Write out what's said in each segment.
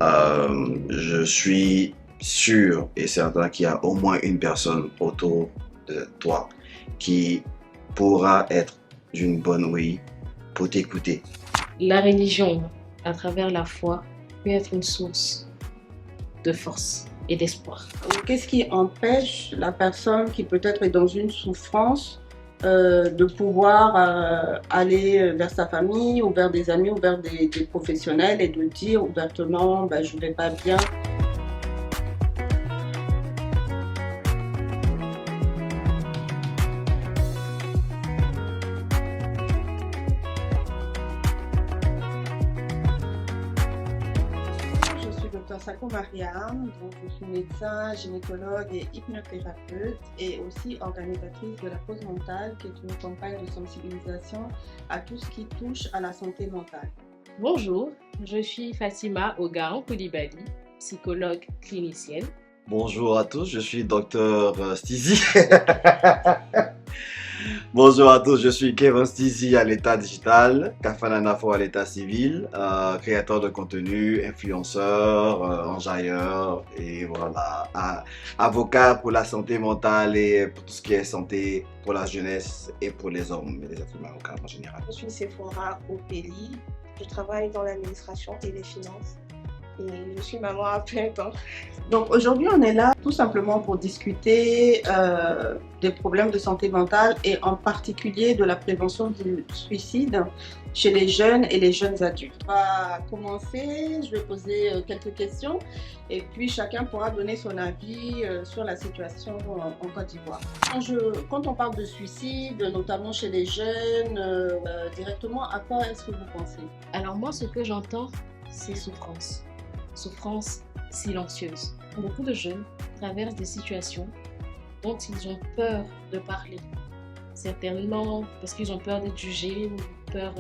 Je suis sûr et certain qu'il y a au moins une personne autour de toi qui pourra être d'une bonne ouïe pour t'écouter. La religion, à travers la foi, peut être une source de force et d'espoir. Qu'est-ce qui empêche la personne qui peut-être est dans une souffrance de pouvoir aller vers sa famille ou vers des amis ou vers des professionnels et de dire ouvertement ben, je ne vais pas bien. Je suis Dr Sako Mariam, donc je suis médecin, gynécologue et hypnothérapeute et aussi organisatrice de la pause mentale qui est une campagne de sensibilisation à tout ce qui touche à la santé mentale. Bonjour, je suis Fatima Ogaran Koulibaly, psychologue clinicienne. Bonjour à tous, je suis Dr Stizy. Bonjour à tous, je suis Kevin Stizy à l'état digital, Kafananafo à l'état civil, créateur de contenu, influenceur, enjailleur et voilà, avocat pour la santé mentale et pour tout ce qui est santé pour la jeunesse et pour les hommes et les êtres humains en général. Je suis Sephora Opeli, je travaille dans l'administration et les finances et je suis maman à plein temps. Donc aujourd'hui, on est là tout simplement pour discuter des problèmes de santé mentale et en particulier de la prévention du suicide chez les jeunes et les jeunes adultes. On va commencer, je vais poser quelques questions et puis chacun pourra donner son avis sur la situation en Côte d'Ivoire. Quand on parle de suicide, notamment chez les jeunes, directement, à quoi est-ce que vous pensez? Alors moi, ce que j'entends, c'est souffrance. Souffrance silencieuse. Beaucoup de jeunes traversent des situations dont ils ont peur de parler. Certainement parce qu'ils ont peur d'être jugés ou peur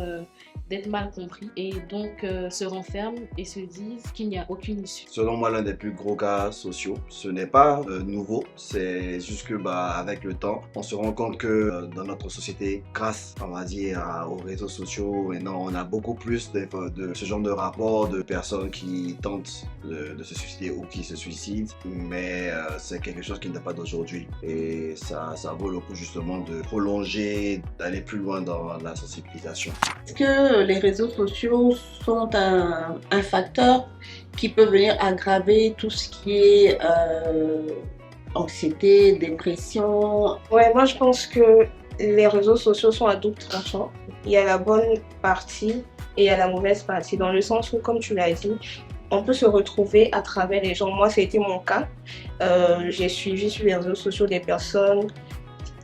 d'être mal compris et donc se renferment et se disent qu'il n'y a aucune issue. Selon moi, l'un des plus gros cas sociaux, ce n'est pas nouveau, c'est juste que avec le temps, on se rend compte que dans notre société, grâce, on va dire, aux réseaux sociaux, maintenant, on a beaucoup plus de ce genre de rapports de personnes qui tentent de se suicider ou qui se suicident, mais c'est quelque chose qui n'est pas d'aujourd'hui et ça vaut le coup justement de prolonger, d'aller plus loin dans la sensibilisation. Est-ce que les réseaux sociaux sont un facteur qui peut venir aggraver tout ce qui est anxiété, dépression? Ouais, moi je pense que les réseaux sociaux sont à double tranchant. Il y a la bonne partie et il y a la mauvaise partie, dans le sens où, comme tu l'as dit, on peut se retrouver à travers les gens. Moi, ça a été mon cas. J'ai suivi sur les réseaux sociaux des personnes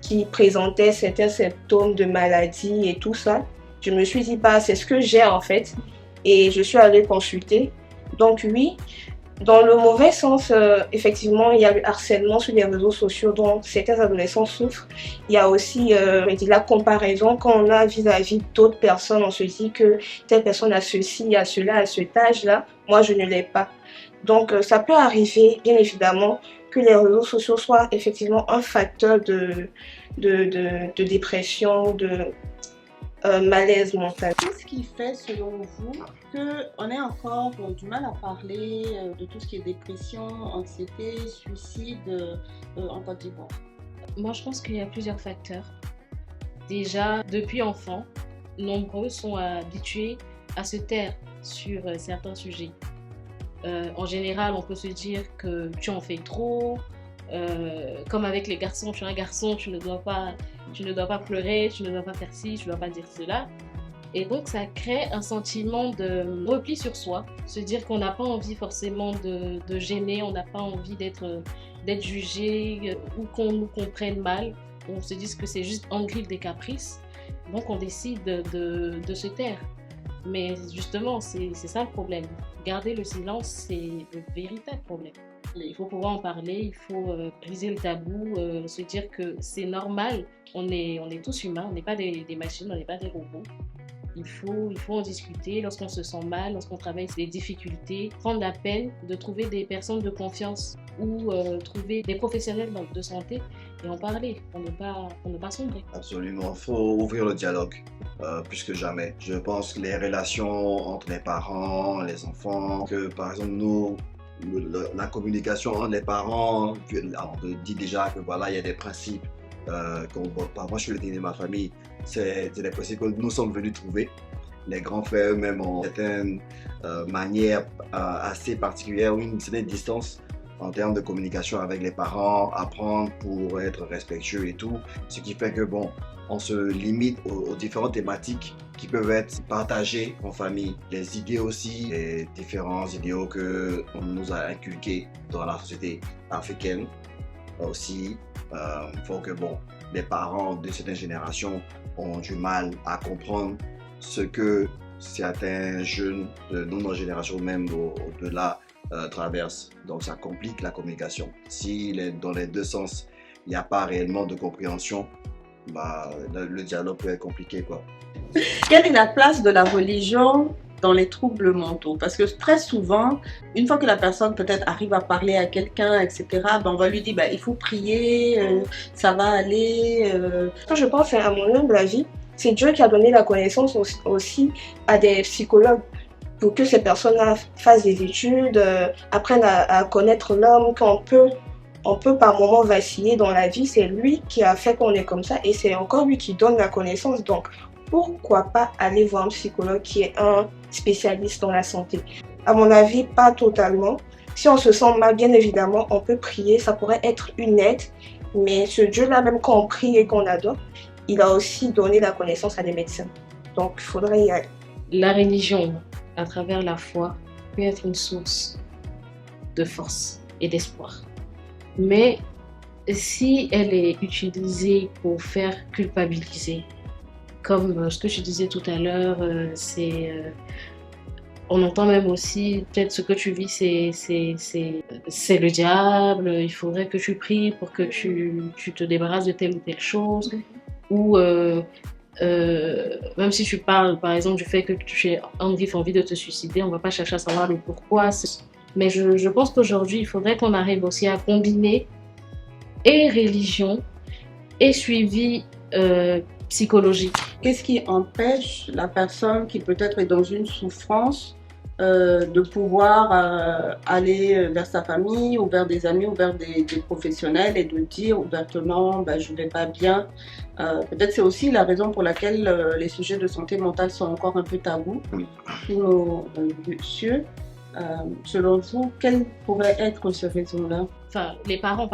qui présentaient certains symptômes de maladie et tout ça. Je me suis dit, bah, c'est ce que j'ai en fait. Et je suis allée consulter. Donc oui, dans le mauvais sens, effectivement, il y a le harcèlement sur les réseaux sociaux dont certains adolescents souffrent. Il y a aussi la comparaison quand on a vis-à-vis d'autres personnes. On se dit que telle personne a ceci, a cela, à cet âge-là. Moi, je ne l'ai pas. Donc ça peut arriver, bien évidemment, que les réseaux sociaux soient effectivement un facteur de dépression, de malaise mental. Qu'est-ce qui fait, selon vous, qu'on ait encore du mal à parler de tout ce qui est dépression, anxiété, suicide en Côte d'Ivoire? Moi, je pense qu'il y a plusieurs facteurs. Déjà, depuis enfant, nombreux sont habitués à se taire sur certains sujets. En général, on peut se dire que tu en fais trop. Comme avec les garçons, tu es un garçon, tu ne dois pas pleurer, tu ne dois pas faire ci, tu ne dois pas dire cela. Et donc ça crée un sentiment de repli sur soi, se dire qu'on n'a pas envie forcément de gêner, on n'a pas envie d'être jugé ou qu'on nous comprenne mal. On se dit que c'est juste en grille des caprices, donc on décide de se taire. Mais justement, c'est ça le problème. Garder le silence, c'est le véritable problème. Il faut pouvoir en parler, il faut briser le tabou, se dire que c'est normal, on est tous humains, on n'est pas des machines, on n'est pas des robots. Il faut en discuter lorsqu'on se sent mal, lorsqu'on traverse des difficultés, prendre la peine de trouver des personnes de confiance ou trouver des professionnels de santé et en parler pour ne pas sombrer. Absolument, il faut ouvrir le dialogue plus que jamais. Je pense que les relations entre les parents, les enfants, que par exemple nous, la communication entre les parents, on dit déjà que voilà, il y a des principes. Moi, je suis le dernier de ma famille, c'est des principes que nous sommes venus trouver. Les grands frères eux-mêmes ont certaines manières assez particulières, une certaine distance en termes de communication avec les parents, apprendre pour être respectueux et tout. Ce qui fait que bon, on se limite aux différentes thématiques qui peuvent être partagées en famille. Les idées aussi, les différents idéaux qu'on nous a inculqués dans la société africaine aussi. Il faut que bon, les parents de certaines générations ont du mal à comprendre ce que certains jeunes de notre génération, même au-delà, traversent. Donc ça complique la communication. Si dans les deux sens, il n'y a pas réellement de compréhension, le dialogue peut être compliqué, quoi. Quelle est la place de la religion dans les troubles mentaux? Parce que très souvent, une fois que la personne peut-être arrive à parler à quelqu'un, etc., on va lui dire il faut prier, ça va aller. Quand je pense à mon humble avis, c'est Dieu qui a donné la connaissance aussi à des psychologues pour que ces personnes-là fassent des études, apprennent à connaître l'homme, on peut par moments vaciller dans la vie. C'est lui qui a fait qu'on est comme ça et c'est encore lui qui donne la connaissance. Donc, pourquoi pas aller voir un psychologue qui est un spécialiste dans la santé? À mon avis, pas totalement. Si on se sent mal, bien évidemment, on peut prier, ça pourrait être une aide. Mais ce Dieu-là, même quand on prie et qu'on adore, il a aussi donné la connaissance à des médecins. Donc, il faudrait y aller. La religion, à travers la foi, peut être une source de force et d'espoir. Mais si elle est utilisée pour faire culpabiliser, comme ce que je disais tout à l'heure, on entend même aussi, peut-être ce que tu vis, c'est le diable, il faudrait que tu pries pour que tu te débarrasses de telle ou telle chose. Ou même si tu parles, par exemple, du fait que tu as envie de te suicider, on ne va pas chercher à savoir le pourquoi. Mais je pense qu'aujourd'hui, il faudrait qu'on arrive aussi à combiner et religion et suivi psychologique. Qu'est-ce qui empêche la personne qui peut-être est dans une souffrance de pouvoir aller vers sa famille ou vers des amis ou vers des professionnels et de dire ouvertement je ne vais pas bien. Peut-être c'est aussi la raison pour laquelle les sujets de santé mentale sont encore un peu tabous pour nos cieux. Selon vous, quelles pourraient être ces raisons-là? Enfin, les parents,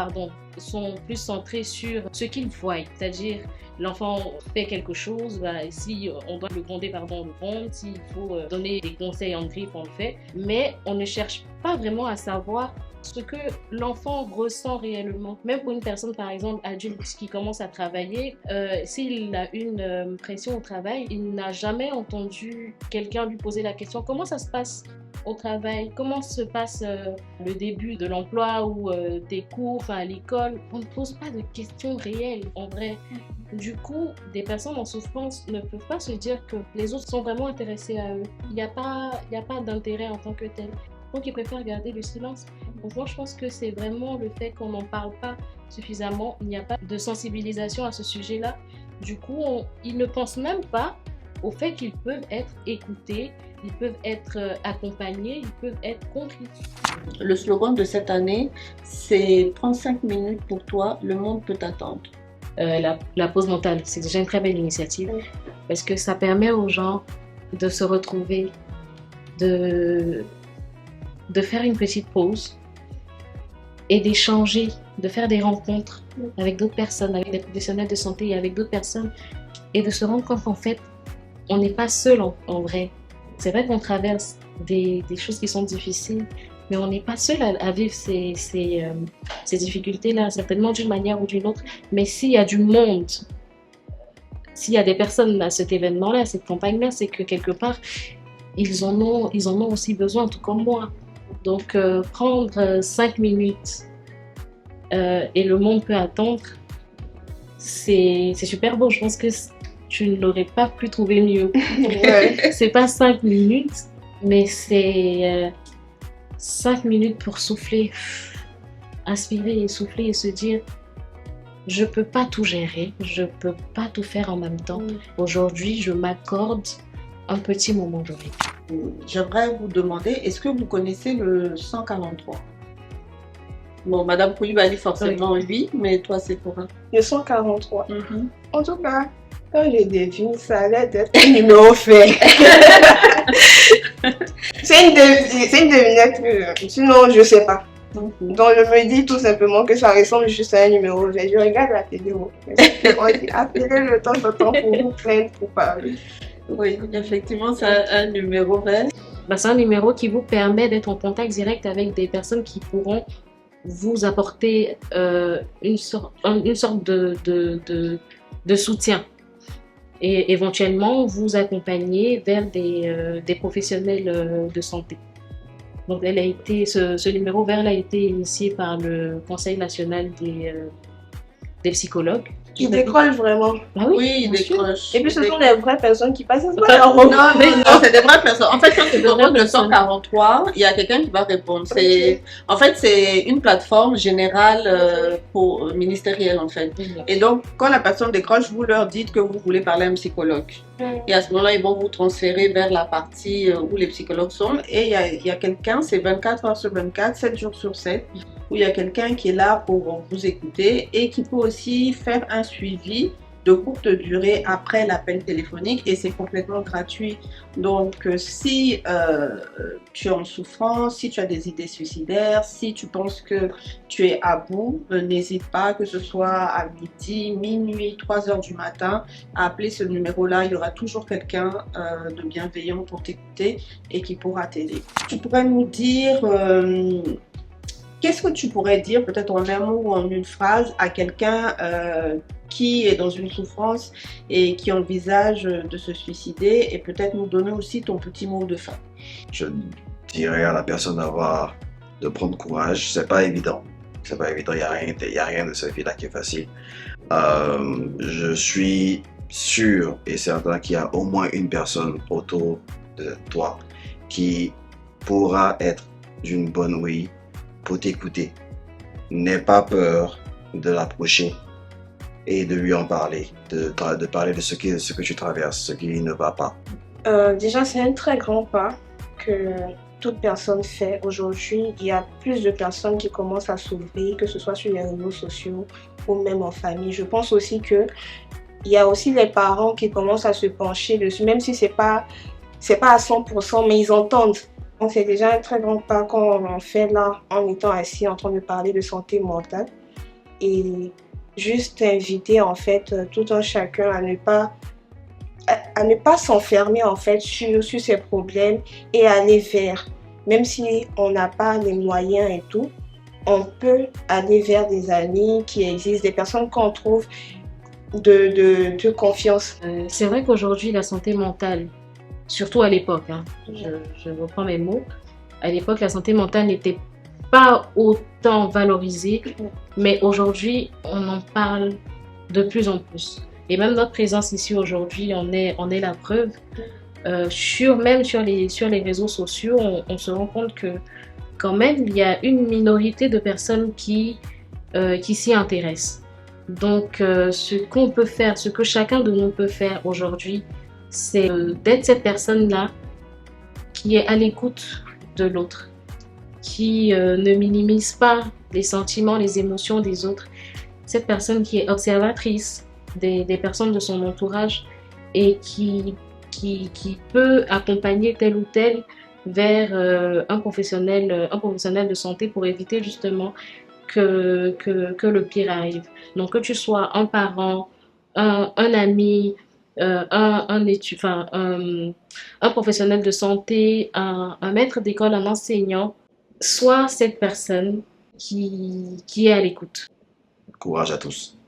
sont plus centrés sur ce qu'ils voient, c'est-à-dire l'enfant fait quelque chose, si on doit le gronder, on le gronde, s'il faut donner des conseils en griffe, on le fait, mais on ne cherche pas vraiment à savoir ce que l'enfant ressent réellement. Même pour une personne, par exemple, adulte qui commence à travailler, s'il a une pression au travail, il n'a jamais entendu quelqu'un lui poser la question « Comment ça se passe au travail? Comment se passe le début de l'emploi ou des cours à l'école ?» On ne pose pas de questions réelles, en vrai. Du coup, des personnes en souffrance ne peuvent pas se dire que les autres sont vraiment intéressés à eux. Il n'y a pas d'intérêt en tant que tel. Donc, ils préfèrent garder le silence. Donc, moi, je pense que c'est vraiment le fait qu'on n'en parle pas suffisamment. Il n'y a pas de sensibilisation à ce sujet-là. Du coup, ils ne pensent même pas au fait qu'ils peuvent être écoutés, ils peuvent être accompagnés, ils peuvent être compris. Le slogan de cette année, c'est « 35 minutes pour toi, le monde peut t'attendre ». La pause mentale, c'est déjà une très belle initiative parce que ça permet aux gens de se retrouver, de faire une petite pause et d'échanger, de faire des rencontres avec d'autres personnes, avec des professionnels de santé et avec d'autres personnes et de se rendre compte qu'en fait, on n'est pas seul en vrai. C'est vrai qu'on traverse des choses qui sont difficiles, mais on n'est pas seul à vivre ces difficultés-là, certainement d'une manière ou d'une autre. Mais s'il y a du monde, s'il y a des personnes à cet événement-là, à cette campagne-là, c'est que quelque part, ils en ont aussi besoin, tout comme moi. Donc, prendre 5 minutes et le monde peut attendre, c'est super beau. Je pense que tu ne l'aurais pas pu trouver mieux. Ouais. C'est pas 5 minutes, mais c'est 5 minutes pour souffler, inspirer et souffler et se dire je peux pas tout gérer, je peux pas tout faire en même temps. Aujourd'hui, je m'accorde un petit moment de répit. J'aimerais vous demander, est-ce que vous connaissez le 143? Bon, Madame Coulibaly, forcément oui, mais toi c'est pour un. Le 143. En tout cas, quand je devine, ça a l'air d'être un numéro fait. C'est une devinette, sinon je sais pas. Donc je me dis tout simplement que ça ressemble juste à un numéro fait. Je regarde la vidéo. On dit appelez le temps de temps pour vous plaindre, pour parler. Oui, effectivement, c'est un numéro vert. C'est un numéro qui vous permet d'être en contact direct avec des personnes qui pourront vous apporter une sorte de soutien et éventuellement vous accompagner vers des professionnels de santé. Donc ce numéro vert a été initié par le Conseil national des psychologues. Il décroche vraiment. Ah Oui, il décroche. Et puis ce sont des vraies personnes qui passent. Non, c'est des vraies personnes. En fait, quand tu demandes le 143, il y a quelqu'un qui va répondre. En fait, c'est une plateforme générale ministérielle, en fait. Et donc, quand la personne décroche, vous leur dites que vous voulez parler à un psychologue. Et à ce moment-là, ils vont vous transférer vers la partie où les psychologues sont. Et il y a quelqu'un, c'est 24 heures sur 24, 7 jours sur 7, où il y a quelqu'un qui est là pour vous écouter et qui peut aussi faire un suivi de courte durée après l'appel téléphonique et c'est complètement gratuit. Donc si tu es en souffrance, si tu as des idées suicidaires, si tu penses que tu es à bout, n'hésite pas, que ce soit à midi, minuit, 3 heures du matin, à appeler ce numéro-là. Il y aura toujours quelqu'un de bienveillant pour t'écouter et qui pourra t'aider. Tu pourrais nous dire... qu'est-ce que tu pourrais dire, peut-être en un mot ou en une phrase, à quelqu'un qui est dans une souffrance et qui envisage de se suicider et peut-être nous donner aussi ton petit mot de fin? Je dirais à la personne de prendre courage. C'est pas évident. C'est pas évident. Il y a rien de cette vie-là qui est facile. Je suis sûr et certain qu'il y a au moins une personne autour de toi qui pourra être d'une bonne ouïe pour t'écouter. N'aie pas peur de l'approcher et de lui en parler, de parler de ce que tu traverses, ce qui ne va pas. Déjà, c'est un très grand pas que toute personne fait aujourd'hui. Il y a plus de personnes qui commencent à s'ouvrir, que ce soit sur les réseaux sociaux ou même en famille. Je pense aussi que il y a aussi les parents qui commencent à se pencher dessus, même si c'est pas à 100%, mais ils entendent. Donc c'est déjà un très grand pas qu'on en fait là en étant assis en train de parler de santé mentale et juste inviter en fait tout un chacun à ne pas s'enfermer en fait sur ses problèmes et aller vers, même si on n'a pas les moyens et tout, on peut aller vers des amis qui existent, des personnes qu'on trouve de confiance. C'est vrai qu'aujourd'hui la santé mentale, surtout à l'époque, je reprends mes mots, à l'époque la santé mentale n'était pas autant valorisée, mais aujourd'hui on en parle de plus en plus. Et même notre présence ici aujourd'hui en est la preuve. Même sur les réseaux sociaux, on se rend compte que quand même il y a une minorité de personnes qui s'y intéressent. Donc ce qu'on peut faire, ce que chacun de nous peut faire aujourd'hui, c'est d'être cette personne-là qui est à l'écoute de l'autre, qui ne minimise pas les sentiments, les émotions des autres, cette personne qui est observatrice des personnes de son entourage et qui peut accompagner tel ou tel vers un professionnel de santé pour éviter justement que le pire arrive. Donc que tu sois un parent, un ami, un professionnel de santé, un maître d'école, un enseignant, sois cette personne qui est à l'écoute. Courage à tous.